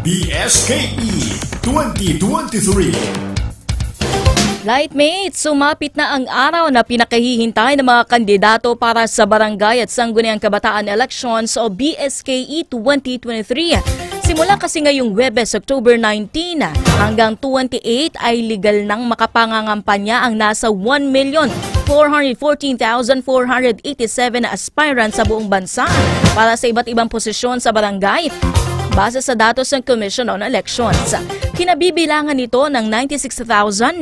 BSKE 2023. Lightmates, sumapit na ang araw na pinakahihintay ng mga kandidato para sa Barangay at Sangguniang Kabataan Elections o BSKE 2023. Simula kasi ngayong Huwebes, October 19 hanggang 28 ay legal nang makapangangampanya ang nasa 1,414,487 na aspirants sa buong bansa para sa iba't ibang posisyon sa barangay. Base sa datos ng Commission on Elections, kinabibilangan nito ng 96,962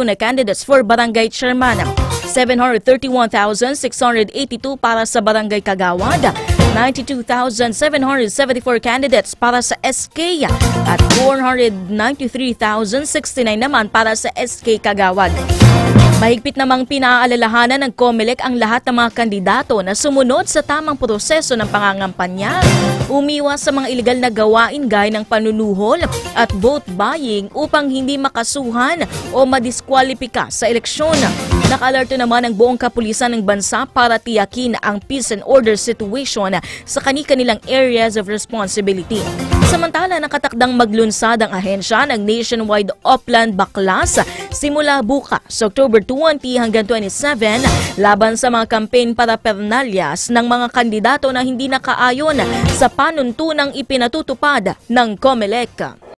na candidates for Barangay Chairman, 731,682 para sa Barangay Kagawad, 92,774 candidates para sa SK at 493,069 naman para sa SK Kagawad. Mahigpit namang pinaalalahanan ng COMELEC ang lahat ng mga kandidato na sumunod sa tamang proseso ng pangangampanya, umiwas sa mga ilegal na gawain gaya ng panunuhol at vote buying upang hindi makasuhan o madiskwalipika sa eleksyon. Naka-alerto naman ang buong kapulisan ng bansa para tiyakin ang peace and order situation sa kani-kanilang areas of responsibility. Samantala, nakatakdang maglunsad ang ahensya ng nationwide Oplan Baklas simula bukas, October 20 hanggang 27, laban sa mga campaign parapernalyas ng mga kandidato na hindi nakaayon sa panuntunang ipinatutupad ng COMELEC.